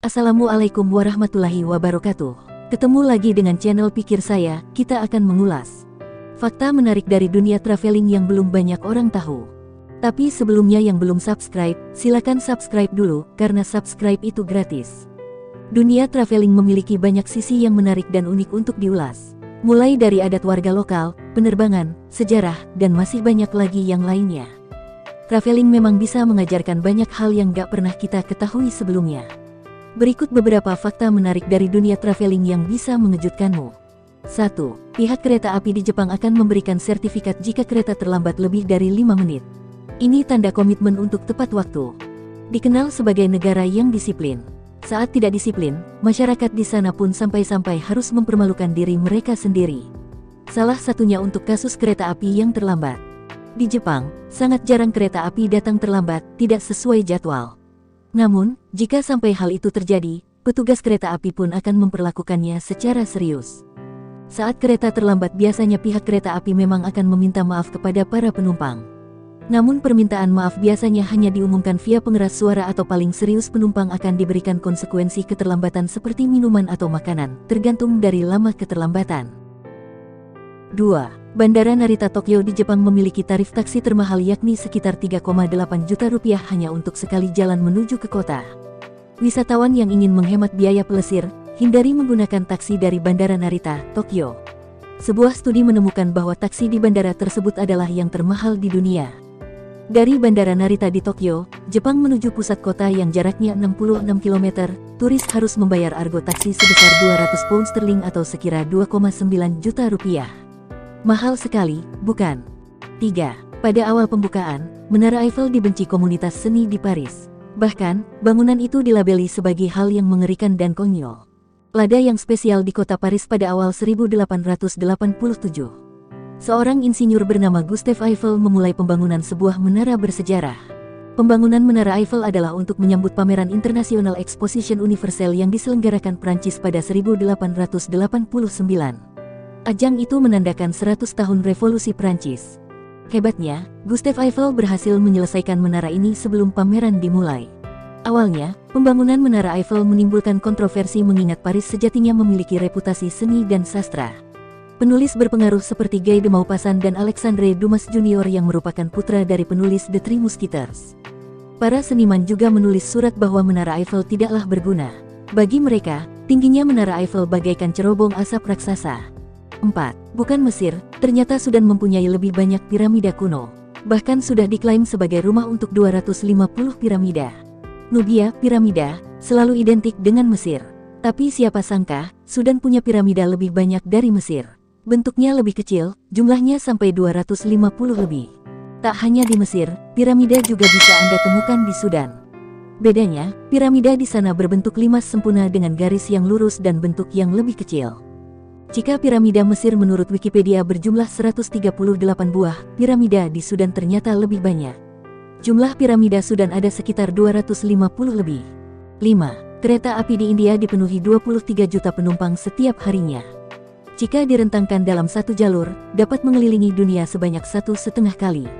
Assalamualaikum warahmatullahi wabarakatuh. Ketemu lagi dengan channel Pikir Saya, kita akan mengulas fakta menarik dari dunia traveling yang belum banyak orang tahu. Tapi sebelumnya yang belum subscribe, silakan subscribe dulu, karena subscribe itu gratis. Dunia traveling memiliki banyak sisi yang menarik dan unik untuk diulas. Mulai dari adat warga lokal, penerbangan, sejarah, dan masih banyak lagi yang lainnya. Traveling memang bisa mengajarkan banyak hal yang gak pernah kita ketahui sebelumnya. Berikut beberapa fakta menarik dari dunia traveling yang bisa mengejutkanmu. 1. Pihak kereta api di Jepang akan memberikan sertifikat jika kereta terlambat lebih dari 5 menit. Ini tanda komitmen untuk tepat waktu. Dikenal sebagai negara yang disiplin. Saat tidak disiplin, masyarakat di sana pun sampai-sampai harus mempermalukan diri mereka sendiri. Salah satunya untuk kasus kereta api yang terlambat. Di Jepang, sangat jarang kereta api datang terlambat, tidak sesuai jadwal. Namun, jika sampai hal itu terjadi, petugas kereta api pun akan memperlakukannya secara serius. Saat kereta terlambat biasanya pihak kereta api memang akan meminta maaf kepada para penumpang. Namun permintaan maaf biasanya hanya diumumkan via pengeras suara atau paling serius penumpang akan diberikan konsekuensi keterlambatan seperti minuman atau makanan, tergantung dari lama keterlambatan. 2. Bandara Narita Tokyo di Jepang memiliki tarif taksi termahal yakni sekitar 3,8 juta rupiah hanya untuk sekali jalan menuju ke kota. Wisatawan yang ingin menghemat biaya pelesir, hindari menggunakan taksi dari Bandara Narita, Tokyo. Sebuah studi menemukan bahwa taksi di bandara tersebut adalah yang termahal di dunia. Dari Bandara Narita di Tokyo, Jepang menuju pusat kota yang jaraknya 66 km, turis harus membayar argo taksi sebesar 200 pound sterling atau sekira 2,9 juta rupiah. Mahal sekali, bukan? 3. Pada awal pembukaan, Menara Eiffel dibenci komunitas seni di Paris. Bahkan, bangunan itu dilabeli sebagai hal yang mengerikan dan konyol. Lada yang spesial di kota Paris pada awal 1887. Seorang insinyur bernama Gustave Eiffel memulai pembangunan sebuah menara bersejarah. Pembangunan Menara Eiffel adalah untuk menyambut pameran International Exposition Universelle yang diselenggarakan Prancis pada 1889. Ajang itu menandakan 100 tahun revolusi Prancis. Hebatnya, Gustave Eiffel berhasil menyelesaikan menara ini sebelum pameran dimulai. Awalnya, pembangunan Menara Eiffel menimbulkan kontroversi mengingat Paris sejatinya memiliki reputasi seni dan sastra. Penulis berpengaruh seperti Guy de Maupassant dan Alexandre Dumas Junior yang merupakan putra dari penulis The Three Musketeers. Para seniman juga menulis surat bahwa Menara Eiffel tidaklah berguna. Bagi mereka, tingginya Menara Eiffel bagaikan cerobong asap raksasa. 4. Bukan Mesir, ternyata Sudan mempunyai lebih banyak piramida kuno. Bahkan sudah diklaim sebagai rumah untuk 250 piramida. Nubia, piramida, selalu identik dengan Mesir. Tapi siapa sangka, Sudan punya piramida lebih banyak dari Mesir. Bentuknya lebih kecil, jumlahnya sampai 250 lebih. Tak hanya di Mesir, piramida juga bisa Anda temukan di Sudan. Bedanya, piramida di sana berbentuk limas sempurna dengan garis yang lurus dan bentuk yang lebih kecil. Jika piramida Mesir menurut Wikipedia berjumlah 138 buah, piramida di Sudan ternyata lebih banyak. Jumlah piramida Sudan ada sekitar 250 lebih. 5. Kereta api di India dipenuhi 23 juta penumpang setiap harinya. Jika direntangkan dalam satu jalur, dapat mengelilingi dunia sebanyak 1,5 kali.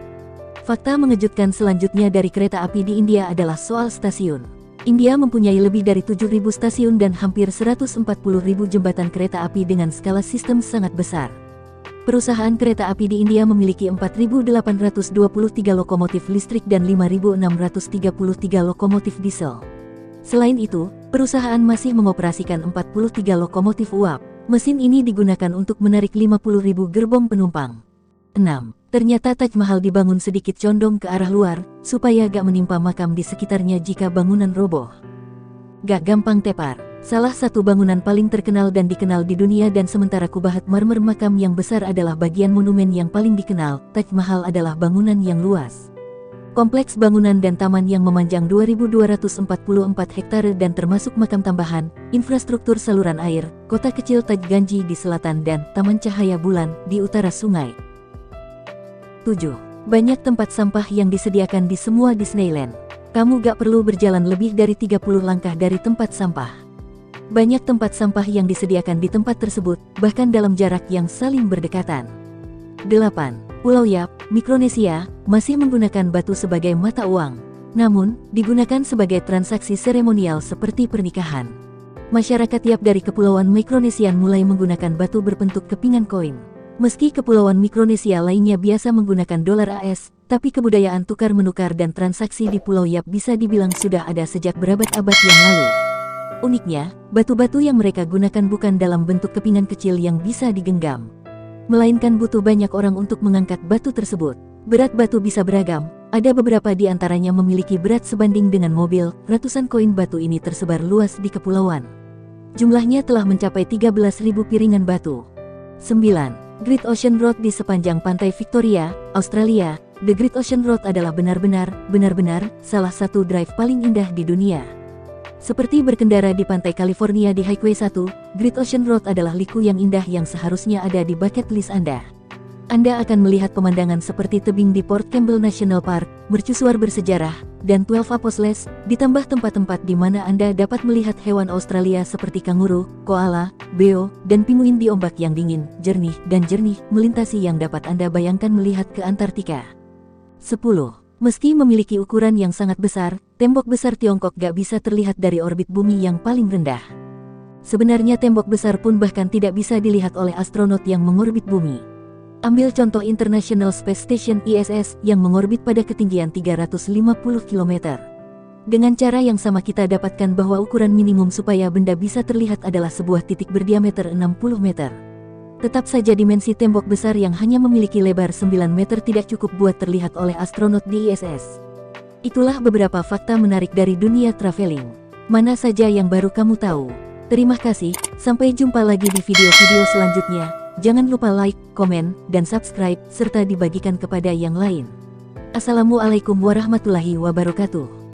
Fakta mengejutkan selanjutnya dari kereta api di India adalah soal stasiun. India mempunyai lebih dari 7.000 stasiun dan hampir 140.000 jembatan kereta api dengan skala sistem sangat besar. Perusahaan kereta api di India memiliki 4.823 lokomotif listrik dan 5.633 lokomotif diesel. Selain itu, perusahaan masih mengoperasikan 43 lokomotif uap. Mesin ini digunakan untuk menarik 50.000 gerbong penumpang. 6. Ternyata Taj Mahal dibangun sedikit condong ke arah luar, supaya gak menimpa makam di sekitarnya jika bangunan roboh. Gak gampang tepar. Salah satu bangunan paling terkenal dan dikenal di dunia dan sementara kubahat marmer makam yang besar adalah bagian monumen yang paling dikenal, Taj Mahal adalah bangunan yang luas. Kompleks bangunan dan taman yang memanjang 2.244 hektare dan termasuk makam tambahan, infrastruktur saluran air, kota kecil Taj Ganji di selatan dan Taman Cahaya Bulan di utara sungai. 7. Banyak tempat sampah yang disediakan di semua Disneyland. Kamu gak perlu berjalan lebih dari 30 langkah dari tempat sampah. Banyak tempat sampah yang disediakan di tempat tersebut, bahkan dalam jarak yang saling berdekatan. 8. Pulau Yap, Mikronesia, masih menggunakan batu sebagai mata uang. Namun, digunakan sebagai transaksi seremonial seperti pernikahan. Masyarakat Yap dari Kepulauan Mikronesian mulai menggunakan batu berbentuk kepingan koin. Meski kepulauan Mikronesia lainnya biasa menggunakan dolar AS, tapi kebudayaan tukar-menukar dan transaksi di Pulau Yap bisa dibilang sudah ada sejak berabad-abad yang lalu. Uniknya, batu-batu yang mereka gunakan bukan dalam bentuk kepingan kecil yang bisa digenggam, melainkan butuh banyak orang untuk mengangkat batu tersebut. Berat batu bisa beragam, ada beberapa di antaranya memiliki berat sebanding dengan mobil. Ratusan koin batu ini tersebar luas di kepulauan. Jumlahnya telah mencapai 13.000 piringan batu. 9. Great Ocean Road di sepanjang pantai Victoria, Australia. The Great Ocean Road adalah benar-benar salah satu drive paling indah di dunia. Seperti berkendara di pantai California di Highway 1, Great Ocean Road adalah liku yang indah yang seharusnya ada di bucket list Anda. Anda akan melihat pemandangan seperti tebing di Port Campbell National Park, mercusuar bersejarah, dan 12 Apostles, ditambah tempat-tempat di mana Anda dapat melihat hewan Australia seperti kanguru, koala, beo, dan pinguin di ombak yang dingin, jernih, melintasi yang dapat Anda bayangkan melihat ke Antartika. 10. Meski memiliki ukuran yang sangat besar, tembok besar Tiongkok gak bisa terlihat dari orbit bumi yang paling rendah. Sebenarnya tembok besar pun bahkan tidak bisa dilihat oleh astronot yang mengorbit bumi. Ambil contoh International Space Station ISS yang mengorbit pada ketinggian 350 km. Dengan cara yang sama kita dapatkan bahwa ukuran minimum supaya benda bisa terlihat adalah sebuah titik berdiameter 60 meter. Tetap saja dimensi tembok besar yang hanya memiliki lebar 9 meter tidak cukup buat terlihat oleh astronot di ISS. Itulah beberapa fakta menarik dari dunia traveling. Mana saja yang baru kamu tahu? Terima kasih, sampai jumpa lagi di video-video selanjutnya. Jangan lupa like, komen, dan subscribe, serta dibagikan kepada yang lain. Assalamualaikum warahmatullahi wabarakatuh.